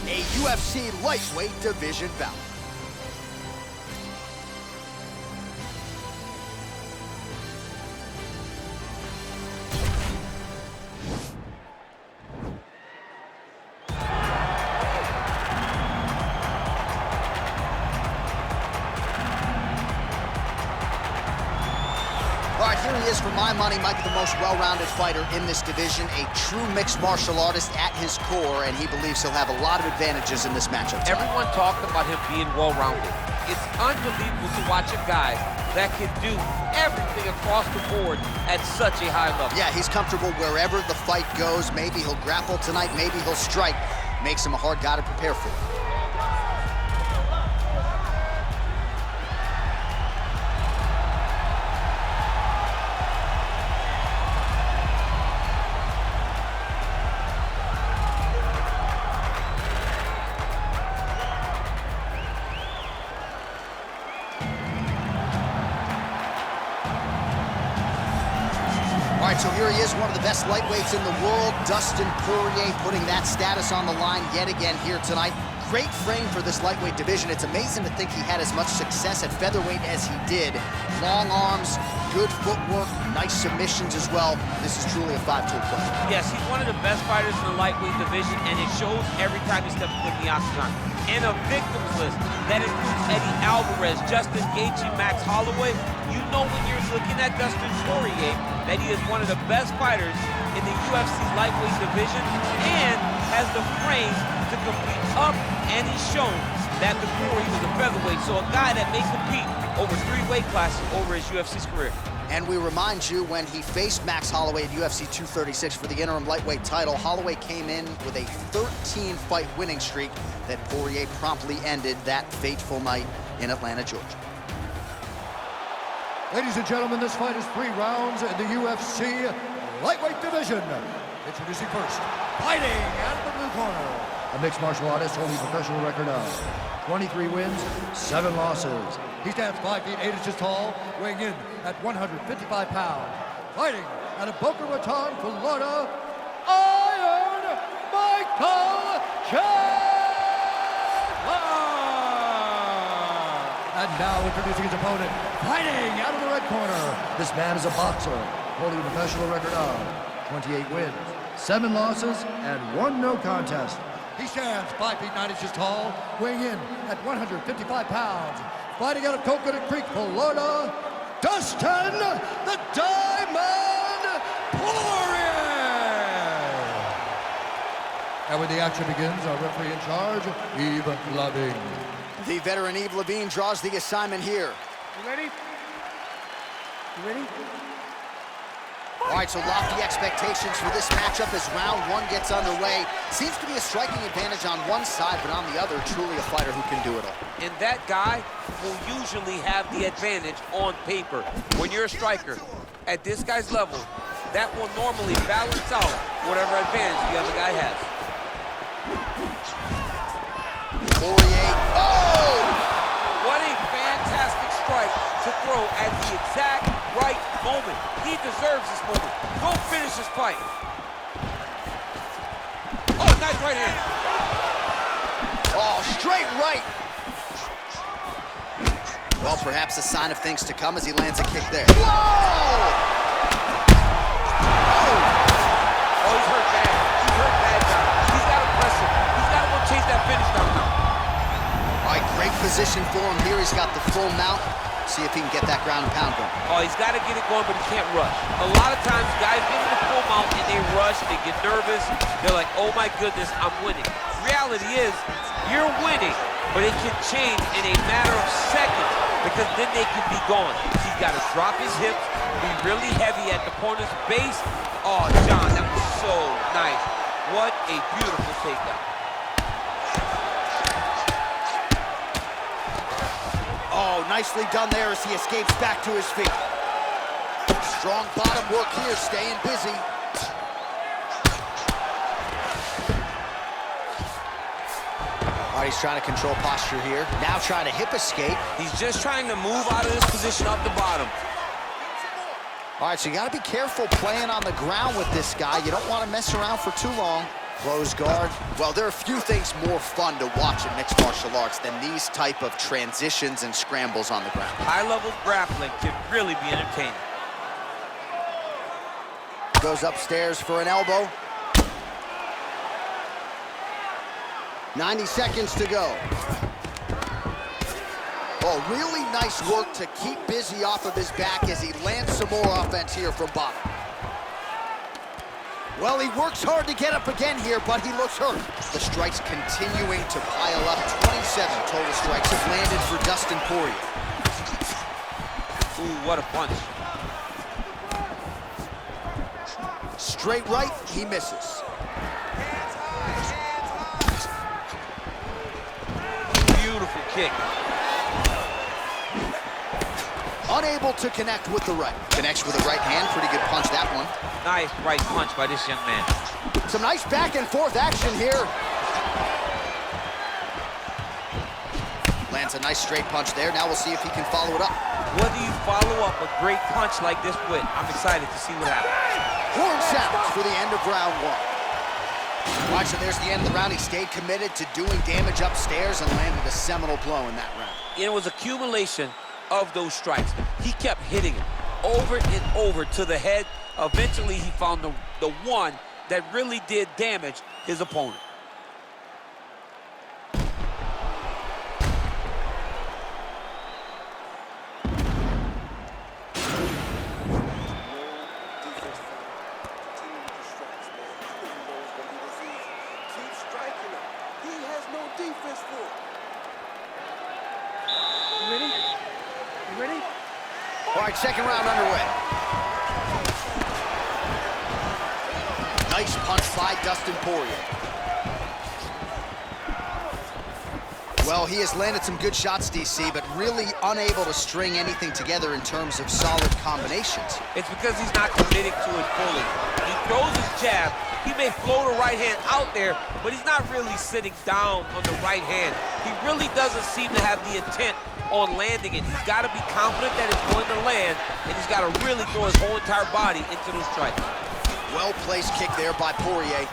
a UFC lightweight division bout. All right, here he is, for my money, Mike, the most well-rounded fighter in this division, a true mixed martial artist at his core, and he believes he'll have a lot of advantages in this matchup tonight. Everyone talked about him being well-rounded. It's unbelievable to watch a guy that can do everything across the board at such a high level. Yeah, he's comfortable wherever the fight goes. Maybe he'll grapple tonight, maybe he'll strike. Makes him a hard guy to prepare for. All right, so here he is, one of the best lightweights in the world, Dustin Poirier, putting that status on the line yet again here tonight. Great frame for this lightweight division. It's amazing to think he had as much success at featherweight as he did. Long arms, good footwork, nice submissions as well. This is truly a five-tool player. Yes, he's one of the best fighters in the lightweight division, and it shows every time he steps foot in the octagon. And a victims list that includes Eddie Alvarez, Justin Gaethje, Max Holloway. You know when you're looking at Dustin Poirier that he is one of the best fighters in the UFC's lightweight division and has the frame to compete up, and he's shown that before he was a featherweight, so a guy that may compete over 3 weight classes over his UFC's career. And we remind you, when he faced Max Holloway at UFC 236 for the interim lightweight title, Holloway came in with a 13-fight winning streak that Poirier promptly ended that fateful night in Atlanta, Georgia. Ladies and gentlemen, this fight is 3 rounds in the UFC lightweight division. Introducing first, fighting out of the blue corner, a mixed martial artist holding a professional record of 23 wins, 7 losses. He stands 5 feet 8 inches tall, weighing in at 155 pounds. Fighting out of Boca Raton, Florida, Iron Michael Chandler! And now introducing his opponent, fighting out of the red corner. This man is a boxer, holding a professional record of 28 wins, 7 losses, and 1 no contest. He stands 5 feet 9 inches tall, weighing in at 155 pounds. Fighting out of Coconut Creek, Florida, Dustin the Diamond Poirier! And when the action begins, our referee in charge, Yves Lavigne. The veteran Yves Lavigne draws the assignment here. You ready? You ready? All right, so lofty expectations for this matchup as round 1 gets underway. Seems to be a striking advantage on one side, but on the other, truly a fighter who can do it all. And that guy will usually have the advantage on paper. When you're a striker at this guy's level, that will normally balance out whatever advantage the other guy has. Poirier, oh! What a fantastic strike to throw at the exact right moment. He deserves this moment. Go finish this fight. Oh, nice right hand. Oh, straight right. Well, perhaps a sign of things to come as he lands a kick there. Whoa! Oh, he's hurt bad. He's hurt bad now. He's got to press him. He's got to go chase that finish down now. All right, great position for him here. He's got the full mount. See if he can get that ground and pound going. Oh, he's got to get it going, but he can't rush. A lot of times, guys get in the full mount and they rush, they get nervous. They're like, oh my goodness, I'm winning. Reality is, you're winning, but it can change in a matter of seconds because then they can be gone. He's got to drop his hips, be really heavy at the opponent's base. Oh, John, that was so nice. What a beautiful takedown. Oh, nicely done there as he escapes back to his feet. Strong bottom work here, staying busy. All right, he's trying to control posture here. Now trying to hip escape. He's just trying to move out of this position up the bottom. All right, so you got to be careful playing on the ground with this guy. You don't want to mess around for too long. Close guard. Well, there are few things more fun to watch in mixed martial arts than these type of transitions and scrambles on the ground. High-level grappling can really be entertaining. Goes upstairs for an elbow. 90 seconds to go. Oh, really nice work to keep busy off of his back as he lands some more offense here from bottom. Well, he works hard to get up again here, but he looks hurt. The strikes continuing to pile up. 27 total strikes have landed for Dustin Poirier. Ooh, what a punch. Straight right, he misses. Beautiful kick. Unable to connect with the right. Connects with the right hand. Pretty good punch, that one. Nice right punch by this young man. Some nice back and forth action here. Lands a nice straight punch there. Now we'll see if he can follow it up. What do you follow up a great punch like this with? I'm excited to see what happens. Horn sounds for the end of round one. All right, so there's the end of the round. He stayed committed to doing damage upstairs and landed a seminal blow in that round. It was accumulation of those strikes. He kept hitting it over and over to the head. Eventually, he found the one that really did damage his opponent. All right, second round underway. Nice punch by Dustin Poirier. Well, he has landed some good shots, DC, but really unable to string anything together in terms of solid combinations. It's because he's not committing to it fully. He throws his jab. He may float a right hand out there, but he's not really sitting down on the right hand. He really doesn't seem to have the intent on landing it. He's got to be confident that it's going to land, and he's got to really throw his whole entire body into those strikes. Well-placed kick there by Poirier.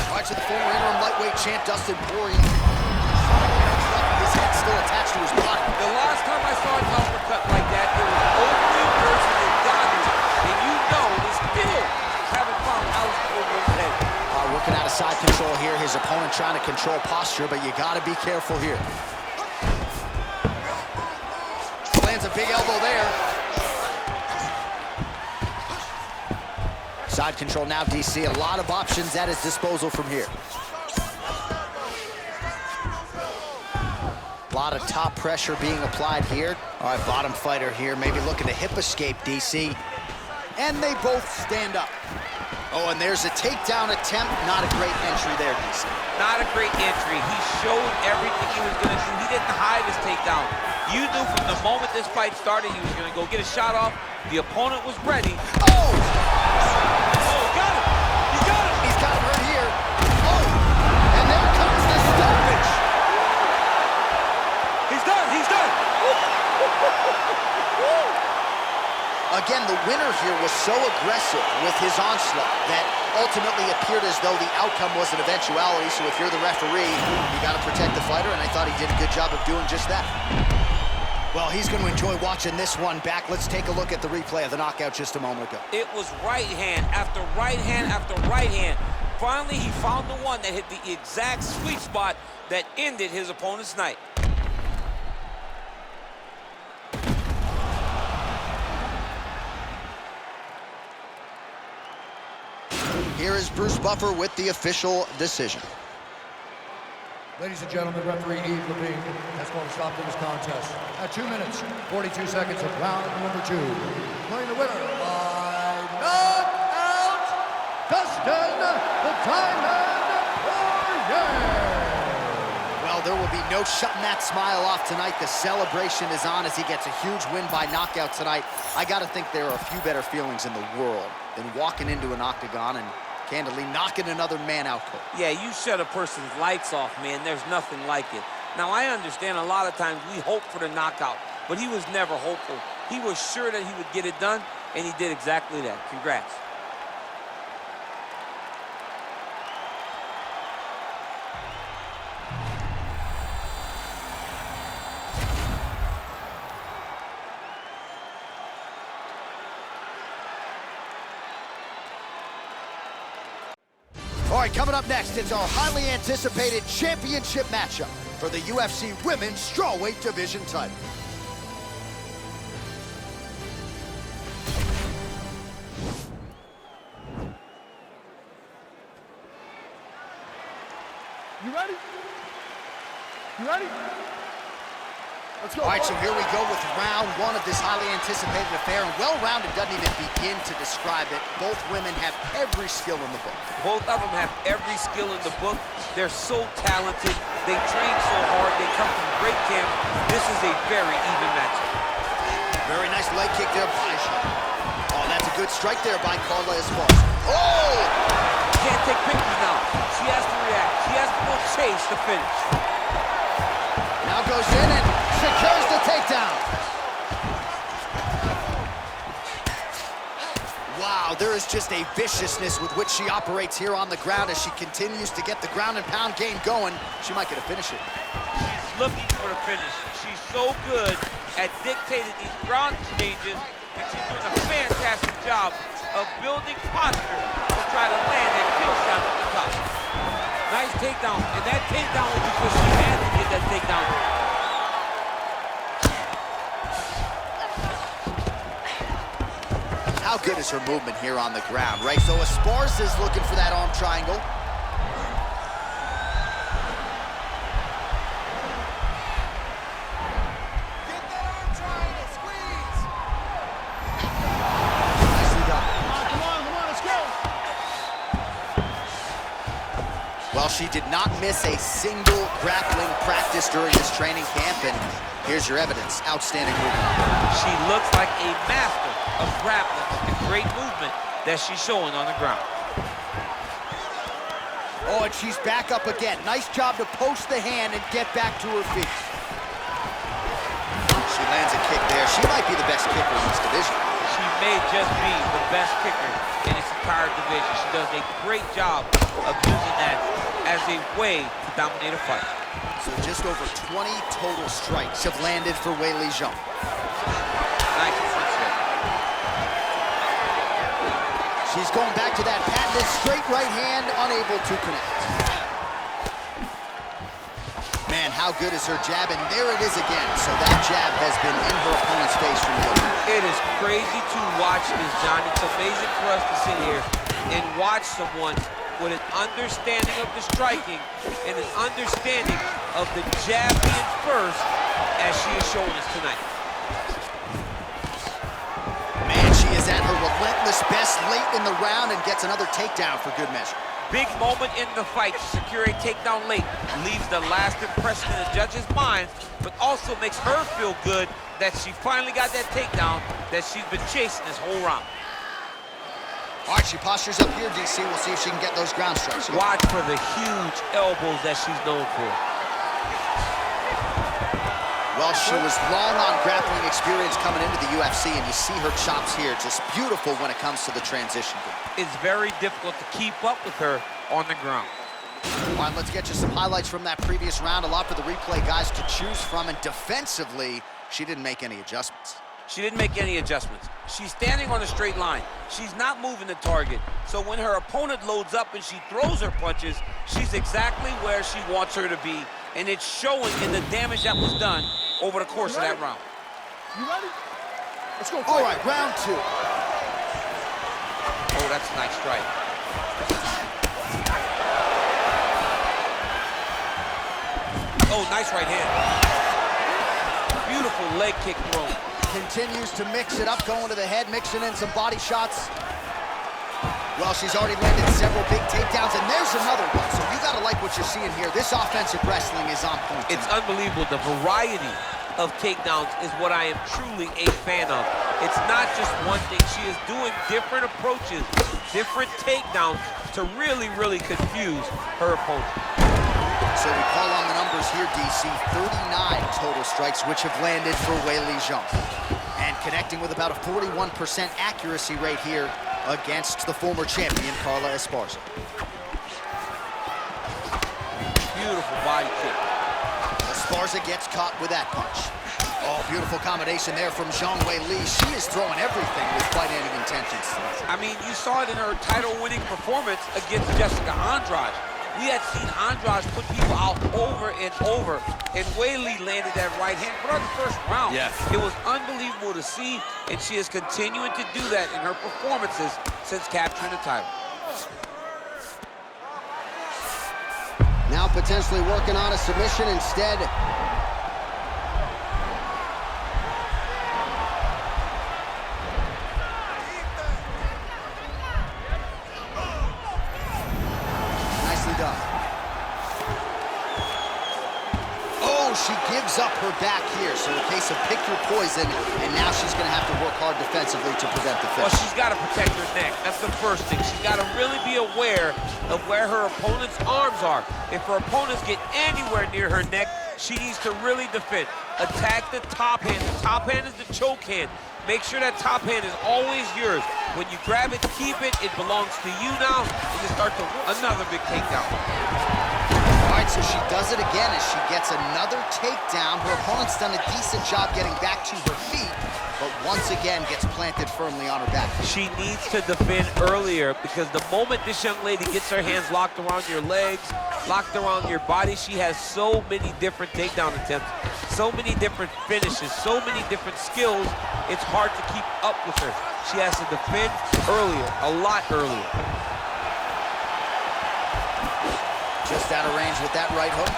All right, to the former interim lightweight champ, Dustin Poirier. His head still attached to his body. The last time I saw an uppercut like that, it was Oakley versus Adesanya, and you know they still haven't found Alex Overeem's head. Working out of side control here. His opponent trying to control posture, but you got to be careful here. Lands a big elbow there. Side control now, DC. A lot of options at his disposal from here. A lot of top pressure being applied here. All right, bottom fighter here, maybe looking to hip escape, DC. And they both stand up. Oh, and there's a takedown attempt. Not a great entry there, DC. Not a great entry. He showed everything he was going to do. He didn't hide his takedown. You knew from the moment this fight started he was going to go get a shot off. The opponent was ready. Oh! Oh, got him! He got him! He's got him right here. Oh! And there comes the stoppage. He's done! He's done! Again, the winner here was so aggressive with his onslaught that ultimately appeared as though the outcome was an eventuality. So if you're the referee, you got to protect the fighter, and I thought he did a good job of doing just that. Well, he's going to enjoy watching this one back. Let's take a look at the replay of the knockout just a moment ago. It was right hand after right hand after right hand. Finally, he found the one that hit the exact sweet spot that ended his opponent's night. Here is Bruce Buffer with the official decision. Ladies and gentlemen, referee Yves Levine has called a stop to this contest at 2 minutes, 42 seconds of round number 2. Playing the winner by knockout, Dustin the Diamond Poirier. Well, there will be no shutting that smile off tonight. The celebration is on as he gets a huge win by knockout tonight. I got to think there are a few better feelings in the world than walking into an octagon and candidly knocking another man out cold. Yeah, you shut a person's lights off, man. There's nothing like it. Now, I understand a lot of times we hope for the knockout, but he was never hopeful. He was sure that he would get it done, and he did exactly that. Congrats. All right, coming up next, it's our highly anticipated championship matchup for the UFC Women's Strawweight Division title. You ready? You ready? Let's go. All right, so here we go with round one of this highly anticipated affair. And well-rounded doesn't even begin to describe it. Both women have every skill in the book. Both of them have every skill in the book. They're so talented. They train so hard. They come from great camp. This is a very even matchup. Very nice leg kick there by Sean. Oh, that's a good strike there by Carla Esparza. Oh! Can't take pictures now. She has to react. She has to go chase the finish. Now goes in and secures the takedown. Wow, there is just a viciousness with which she operates here on the ground as she continues to get the ground and pound game going. She might get a finish here. She's looking for the finish. She's so good at dictating these ground exchanges, and she's doing a fantastic job of building posture to try to land that kill shot at the top. Nice takedown, and that takedown was because she had to get that takedown. How good is her movement here on the ground, right? So Esparza is looking for that arm triangle. Get that arm triangle, squeeze! Nicely done. Come on, let's go. Well, she did not miss a single grappling practice during this training camp, and here's your evidence. Outstanding movement. She looks like a master of grappling and great movement that she's showing on the ground. Oh, and she's back up again. Nice job to post the hand and get back to her feet. She lands a kick there. She might be the best kicker in this division. She may just be the best kicker in this entire division. She does a great job of using that as a way to dominate a fight. So just over 20 total strikes have landed for Weili Zhang. Nice front step. She's going back to that patented straight right hand, unable to connect. Man, how good is her jab? And there it is again. So that jab has been in her opponent's face from the open. It is crazy to watch this, John. It's amazing for us to sit here and watch someone with an understanding of the striking and an understanding of the jab being first, as she is showing us tonight. Man, she is at her relentless best late in the round and gets another takedown for good measure. Big moment in the fight to secure a takedown late. Leaves the last impression in the judge's mind, but also makes her feel good that she finally got that takedown that she's been chasing this whole round. All right, she postures up here, DC. We'll see if she can get those ground strikes. Watch for the huge elbows that she's known for. Well, she was long on grappling experience coming into the UFC, and you see her chops here, just beautiful when it comes to the transition. It's very difficult to keep up with her on the ground. All right, let's get you some highlights from that previous round. A lot for the replay guys to choose from, and defensively, she didn't make any adjustments. She didn't make any adjustments. She's standing on a straight line. She's not moving the target. So when her opponent loads up and she throws her punches, she's exactly where she wants her to be. And it's showing in the damage that was done over the course of that round. You ready? Let's go. All right, round two. Oh, that's a nice strike. Oh, nice right hand. Beautiful leg kick throw. Continues to mix it up, going to the head, mixing in some body shots. Well, she's already landed several big takedowns, and there's another one. So you gotta like what you're seeing here. This offensive wrestling is on point. It's unbelievable. The variety of takedowns is what I am truly a fan of. It's not just one thing. She is doing different approaches, different takedowns to really, really confuse her opponent. So we call on the numbers here, DC. 39 total strikes, which have landed for Weili Zhang. And connecting with about a 41% accuracy rate here against the former champion, Carla Esparza. Beautiful body kick. Esparza gets caught with that punch. Oh, beautiful combination there from Zhang Weili. She is throwing everything with fight-ending intentions. I mean, you saw it in her title-winning performance against Jessica Andrade. We had seen Andrade put people out over and over, and Weili landed that right hand for the first round. Yeah. It was unbelievable to see, and she is continuing to do that in her performances since capturing the title. Now potentially working on a submission instead. She gives up her back here, so a case of pick your poison, and now she's going to have to work hard defensively to prevent the finish. Well, she's got to protect her neck. That's the first thing. She's got to really be aware of where her opponent's arms are. If her opponents get anywhere near her neck, she needs to really defend. Attack the top hand. The top hand is the choke hand. Make sure that top hand is always yours. When you grab it, keep it. It belongs to you now. And you start to another big takedown. All right, so she does it again as she gets another takedown. Her opponent's done a decent job getting back to her feet, but once again gets planted firmly on her back. She needs to defend earlier, because the moment this young lady gets her hands locked around your legs, locked around your body, she has so many different takedown attempts, so many different finishes, so many different skills, it's hard to keep up with her. She has to defend earlier, a lot earlier. Just out of range with that right hook.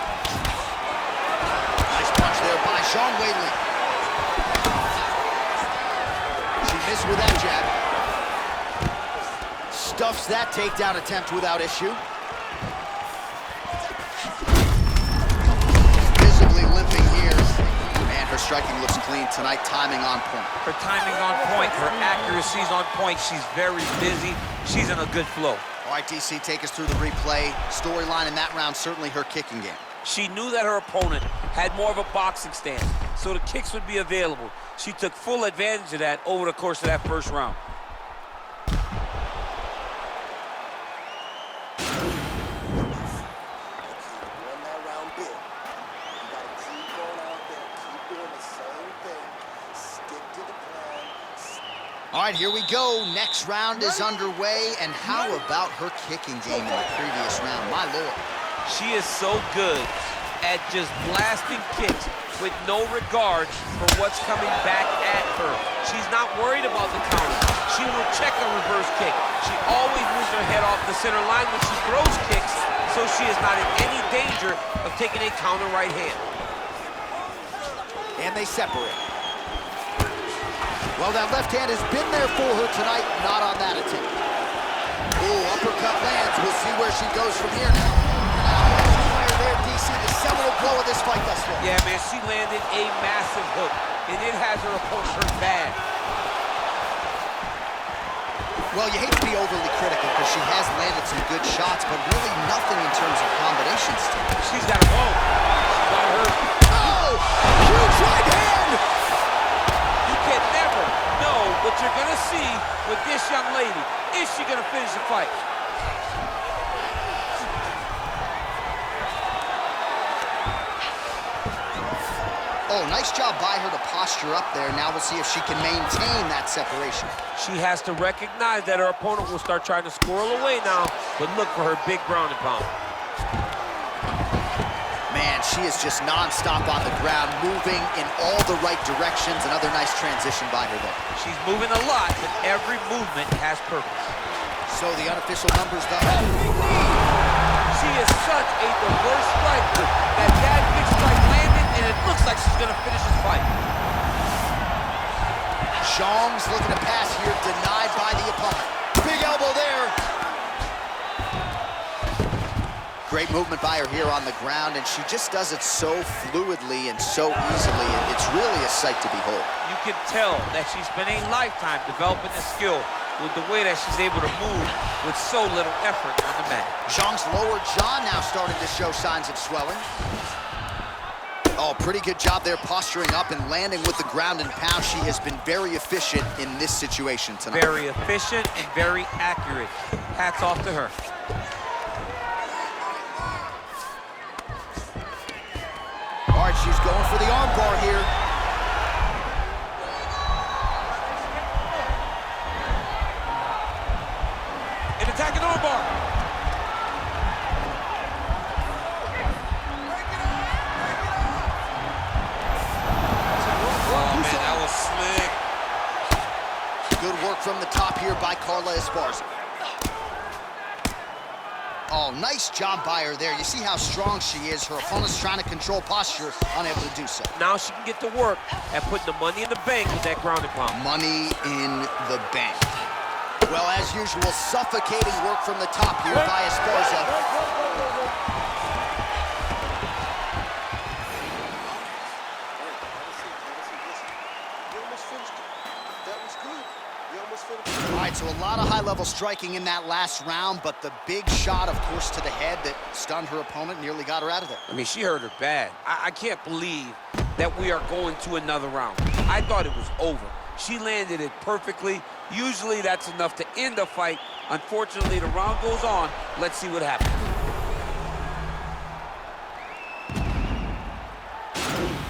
Nice punch there by Zhang Weili. She missed with that jab. Stuffs that takedown attempt without issue. Visibly limping here. Man, her striking looks clean tonight. Timing on point. Her timing's on point. Her accuracy's on point. She's very busy. She's in a good flow. All right, DC, take us through the replay. Storyline in that round, certainly her kicking game. She knew that her opponent had more of a boxing stance, so the kicks would be available. She took full advantage of that over the course of that first round. All right, here we go. Next round is underway, and how about her kicking game in the previous round? My Lord. She is so good at just blasting kicks with no regard for what's coming back at her. She's not worried about the counter. She will check a reverse kick. She always moves her head off the center line when she throws kicks, so she is not in any danger of taking a counter right hand. And they separate. Well, that left hand has been there for her tonight, not on that attempt. Oh, uppercut lands. We'll see where she goes from here now. Fire there, DC, the seminal blow of this fight thus far. Yeah, man, she landed a massive hook, and it has her opponent hurt bad. Well, you hate to be overly critical because she has landed some good shots, but really nothing in terms of combinations tonight. She's got to go. She's got to hurt. Oh, huge right hand! You can never know what you're going to see with this young lady. Is she going to finish the fight? Oh, nice job by her to posture up there. Now we'll see if she can maintain that separation. She has to recognize that her opponent will start trying to squirrel away now, but look for her big ground and pound. Man, she is just non-stop on the ground, moving in all the right directions. Another nice transition by her there. She's moving a lot, but every movement has purpose. So the unofficial numbers, though. She is such a diverse striker that big strike landed, and it looks like she's going to finish this fight. Zhang's looking to pass here, denied by the opponent. Big elbow there. Great movement by her here on the ground, and she just does it so fluidly and so easily. It's really a sight to behold. You can tell that she's spent a lifetime developing this skill with the way that she's able to move with so little effort on the mat. Zhang's lower jaw now starting to show signs of swelling. Oh, pretty good job there posturing up and landing with the ground and pound. She has been very efficient in this situation tonight. Very efficient and very accurate. Hats off to her. All right, she's going for the arm bar here. Esparza. Oh, nice job by her there. You see how strong she is. Her opponent's trying to control posture, unable to do so. Now she can get to work at putting the money in the bank with that ground and pound. Money in the bank. Well, as usual, suffocating work from the top here by Esparza. All right, so a lot of high-level striking in that last round, but the big shot, of course, to the head that stunned her opponent, nearly got her out of there. I mean, she hurt her bad. I can't believe that we are going to another round. I thought it was over. She landed it perfectly. Usually that's enough to end a fight. Unfortunately, the round goes on. Let's see what happens.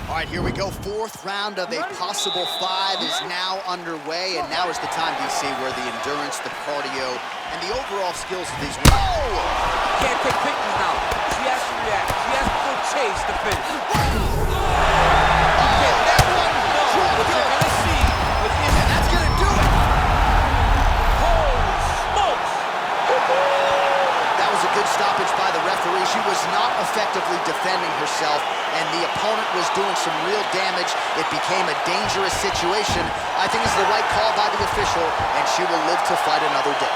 All right, here we go. Fourth round of a possible 5 is now underway, and now is the time, DC, where the endurance, the cardio, and the overall skills of these women. Oh! Can't take pictures now. She has to react. She has to go chase the finish. Okay, that one, no. What you're gonna see within and that's gonna do it. Holy smokes! That was a good stoppage by the referee. She was not effectively defending herself, and the opponent was doing some real damage. It became a dangerous situation. I think it's the right call by the official, and she will live to fight another day.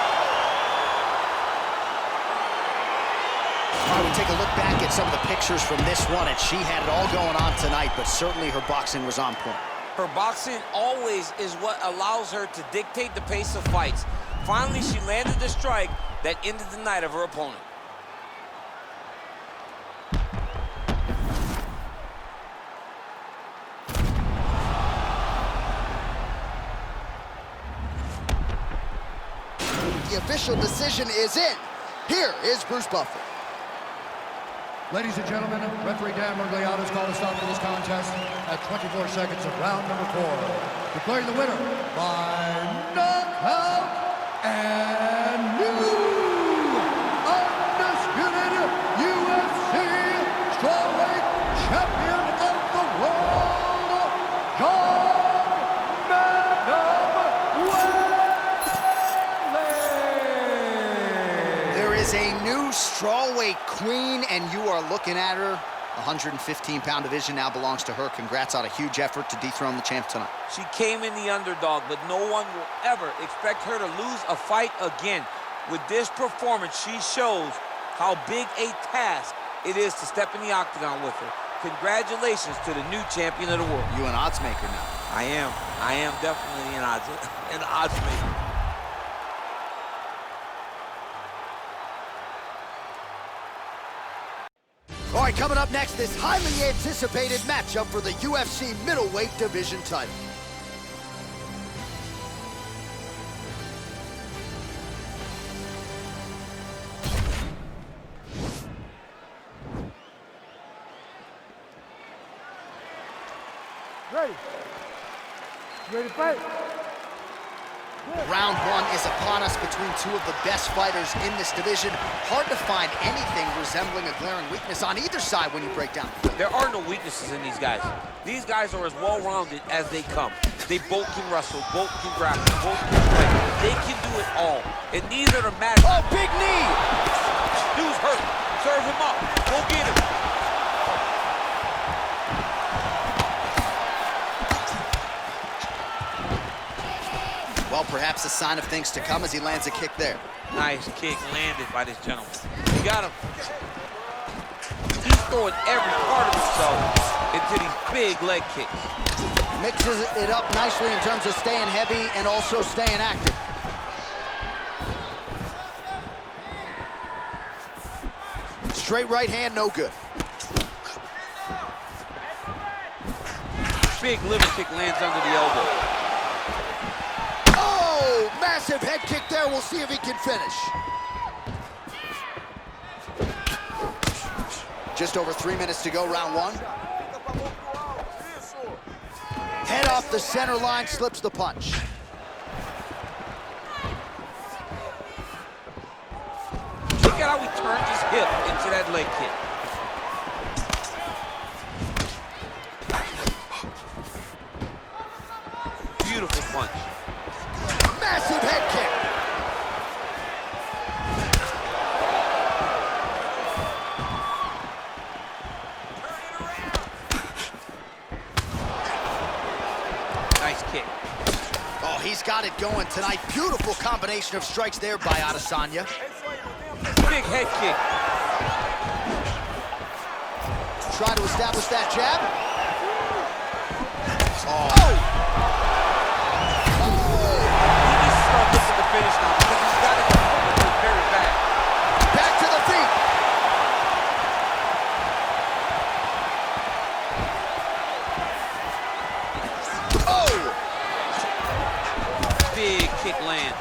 All right, we take a look back at some of the pictures from this one, and she had it all going on tonight, but certainly her boxing was on point. Her boxing always is what allows her to dictate the pace of fights. Finally, she landed the strike that ended the night of her opponent. The official decision is in. Here is Bruce Buffer. Ladies and gentlemen, referee Dan Mergliata has called a stop to this contest at 24 seconds of round number 4. Declaring the winner by knockout and new undisputed UFC strawweight champion of the world, John Madam Wesley. There is a new strawweight queen, and you are looking at her. 115-pound division now belongs to her. Congrats on a huge effort to dethrone the champ tonight. She came in the underdog, but no one will ever expect her to lose a fight again. With this performance, she shows how big a task it is to step in the octagon with her. Congratulations to the new champion of the world. You an odds maker now. I am definitely an odds maker. All right, coming up next, this highly anticipated matchup for the UFC middleweight division title. Ready? You ready to fight? Round 1 is upon us between two of the best fighters in this division. Hard to find anything resembling a glaring weakness on either side when you break down. There are no weaknesses in these guys. These guys are as well-rounded as they come. They both can wrestle, both can grapple, both can fight. They can do it all, and neither are matched. Oh, big knee! Dude's hurt. Serve him up. Go get him. Well, perhaps a sign of things to come as he lands a kick there. Nice kick landed by this gentleman. You got him. He's throwing every part of himself into these big leg kicks. Mixes it up nicely in terms of staying heavy and also staying active. Straight right hand, no good. Big liver kick lands under the elbow. Oh, massive head kick there. We'll see if he can finish. Just over 3 minutes to go, round 1. Head off the center line, slips the punch. Look at how he turns his hip into that leg kick. Beautiful punch. Massive head kick. He's got it going tonight. Beautiful combination of strikes there by Adesanya. Big head kick. Try to establish that jab. Oh. He needs to start looking to finish now because he's got to get very bad. Back to the feet. Oh! Big kick lands.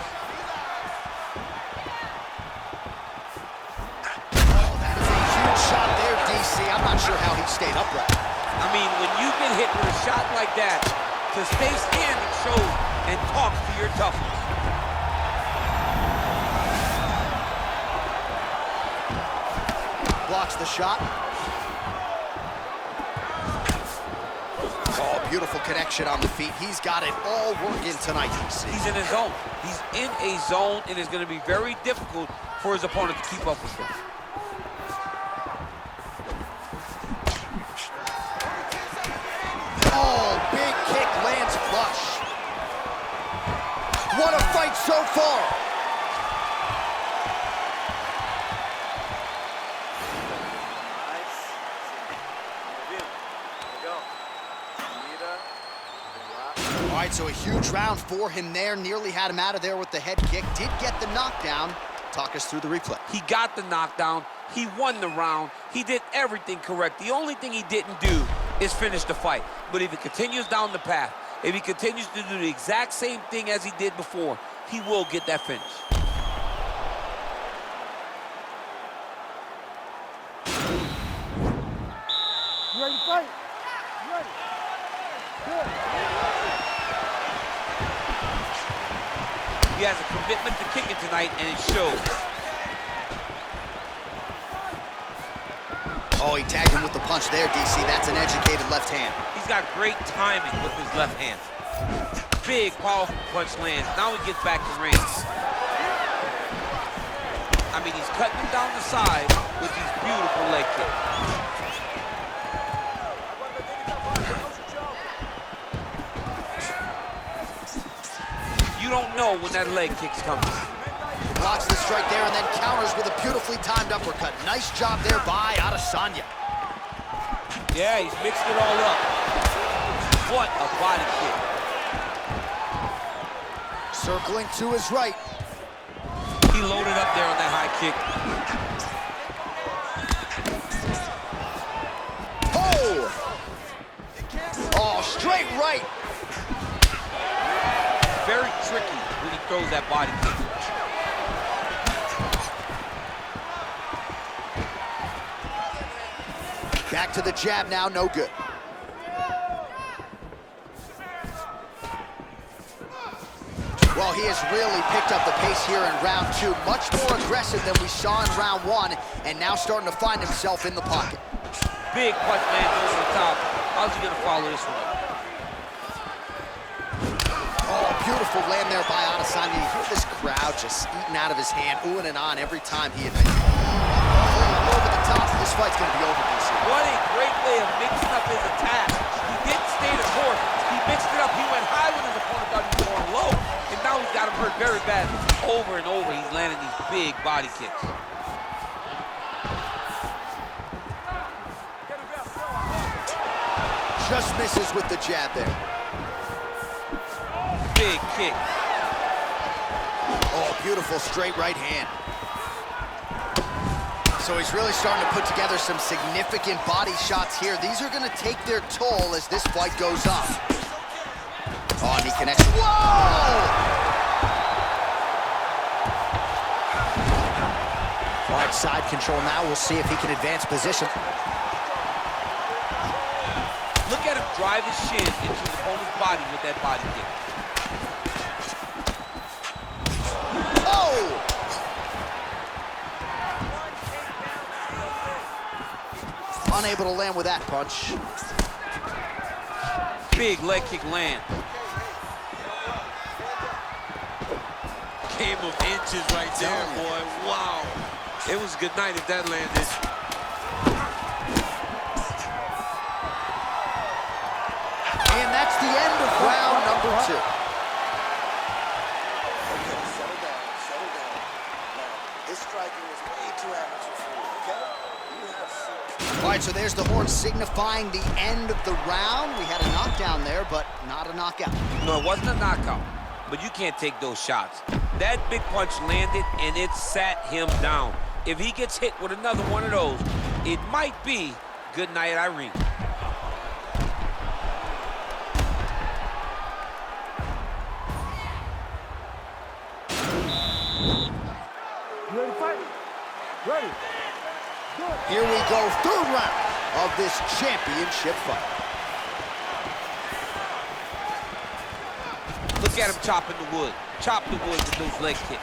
Shot there, DC. I'm not sure how he stayed upright. I mean, when you get hit with a shot like that, to stay standing shows and talks to your toughness. Blocks the shot. Oh, beautiful connection on the feet. He's got it all working tonight, DC. He's in a zone. He's in a zone, and it's going to be very difficult for his opponent to keep up with him. What a fight so far! All right, so a huge round for him there. Nearly had him out of there with the head kick. Did get the knockdown. Talk us through the replay. He got the knockdown. He won the round. He did everything correct. The only thing he didn't do is finish the fight. But if he continues down the path, if he continues to do the exact same thing as he did before, he will get that finish. You ready to fight? You ready? Good. He has a commitment to kicking tonight, and it shows. Oh, he tagged him with the punch there, DC. That's an educated left hand. He's got great timing with his left hand. Big, powerful punch lands. Now he gets back to range. I mean, he's cutting him down the side with these beautiful leg kicks. You don't know when that leg kick's coming. Blocks the strike there and then counters with a beautifully timed uppercut. Nice job there by Adesanya. Yeah, he's mixed it all up. What a body kick. Circling to his right. He loaded up there on that high kick. Oh! Oh, straight right. Very tricky when he throws that body kick. Back to the jab now, no good. Well, he has really picked up the pace here in round two. Much more aggressive than we saw in round one, and now starting to find himself in the pocket. Big punch lands over the top. How's he gonna follow this one up? Oh, beautiful land there by Adesanya. You hear this crowd just eating out of his hand, oohing and on every time he advances. Over the top, this fight's gonna be over, DC. What a great way of mixing up his attack. He didn't stay the course. He mixed it up. He went high when his opponent thought he was going low. And now he's got him hurt very bad. Over and over, he's landing these big body kicks. Just misses with the jab there. Big kick. Oh, beautiful straight right hand. So he's really starting to put together some significant body shots here. These are going to take their toll as this fight goes on. Oh, knee connection. Whoa! All right, side control now. We'll see if he can advance position. Look at him drive his shin into his opponent's body with that body kick. Oh! Unable to land with that punch. Big leg kick land. Game of inches right there, boy. Wow. It was a good night if that landed. And that's the end of round number two. All right, so there's the horn signifying the end of the round. We had a knockdown there, but not a knockout. No, it wasn't a knockout, but you can't take those shots. That big punch landed, and it sat him down. If he gets hit with another one of those, it might be good night, Irene. You ready to fight? Ready. Good. Here we go, third round of this championship fight. Look at him chopping the wood. Chop the wood with those leg kicks.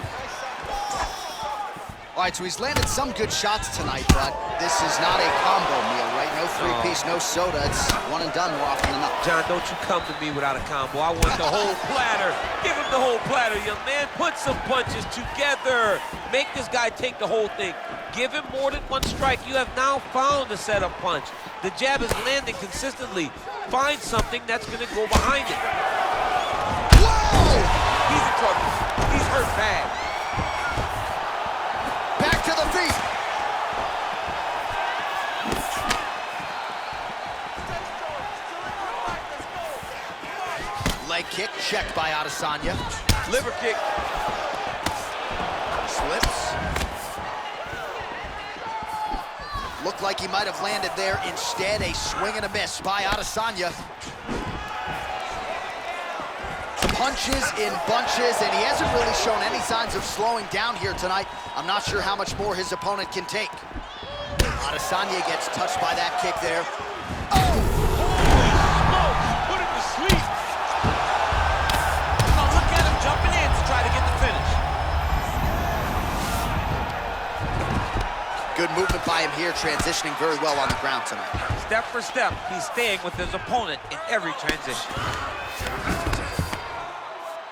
All right, so he's landed some good shots tonight, but this is not a combo meal, right? No three-piece, no soda. It's one and done more often than not. John, don't you come to me without a combo. I want the whole platter. Give him the whole platter, young man. Put some punches together. Make this guy take the whole thing. Give him more than one strike. You have now found a setup punch. The jab is landing consistently. Find something that's going to go behind it. Whoa! He's in trouble. He's hurt bad. Back to the feet. Leg kick checked by Adesanya. Liver kick. Slips. Looked like he might have landed there. Instead, a swing and a miss by Adesanya. Punches in bunches, and he hasn't really shown any signs of slowing down here tonight. I'm not sure how much more his opponent can take. Adesanya gets touched by that kick there. Oh! Put him to sleep. Now look at him jumping in to try to get the finish. Good movement by him here, transitioning very well on the ground tonight. Step for step, he's staying with his opponent in every transition.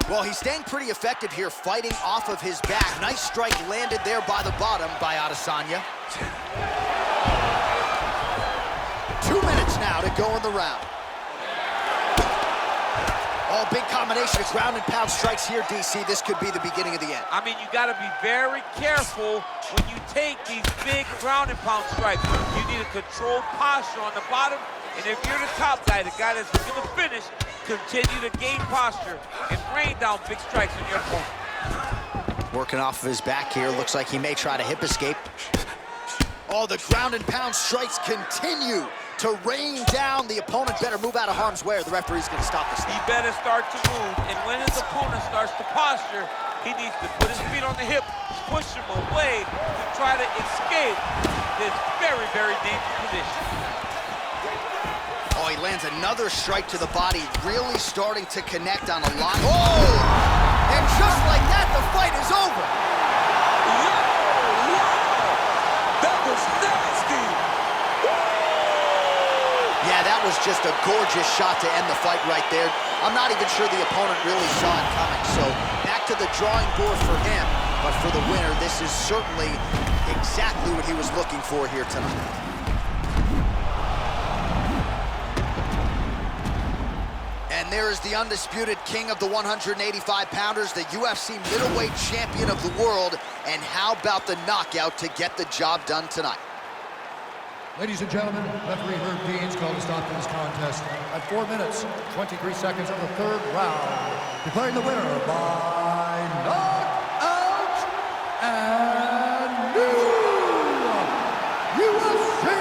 Well, he's staying pretty effective here, fighting off of his back. Nice strike landed there by the bottom by Adesanya. 2 minutes now to go in the round. Oh, big combination of ground and pound strikes here, DC. This could be the beginning of the end. I mean, you got to be very careful when you take these big ground and pound strikes. You need a controlled posture on the bottom, and if you're the top guy, the guy that's going to finish, continue to gain posture and rain down big strikes on your opponent. Working off of his back here. Looks like he may try to hip escape. Oh, the ground and pound strikes continue to rain down. The opponent better move out of harm's way or the referee's going to stop this. He better start to move, and when his opponent starts to posture, he needs to put his feet on the hip, push him away to try to escape this very, very dangerous position. Oh, he lands another strike to the body, really starting to connect on a lot. Oh! And just like that, the fight is over. That was nasty. Yeah, that was just a gorgeous shot to end the fight right there. I'm not even sure the opponent really saw it coming. So back to the drawing board for him. But for the winner, this is certainly exactly what he was looking for here tonight. And there is the undisputed king of the 185-pounders, the UFC middleweight champion of the world. And how about the knockout to get the job done tonight? Ladies and gentlemen, referee Herb Dean's called a stop to this contest at 4 minutes, 23 seconds of the third round, declaring the winner by knockout and new UFC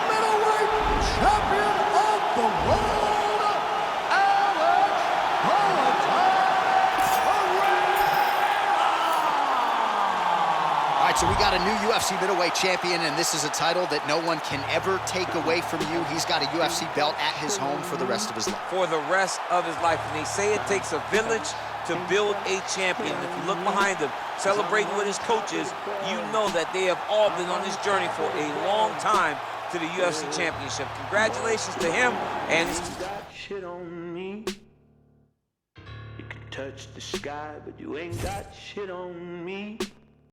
middleweight champion of the world, So we got a new UFC middleweight champion, and this is a title that no one can ever take away from you. He's got a UFC belt at his home for the rest of his life. For the rest of his life. And they say it takes a village to build a champion. If you look behind him, celebrating with his coaches, you know that they have all been on this journey for a long time to the UFC championship. Congratulations to him and his team. Shit on me. You can touch the sky, but you ain't got shit on me.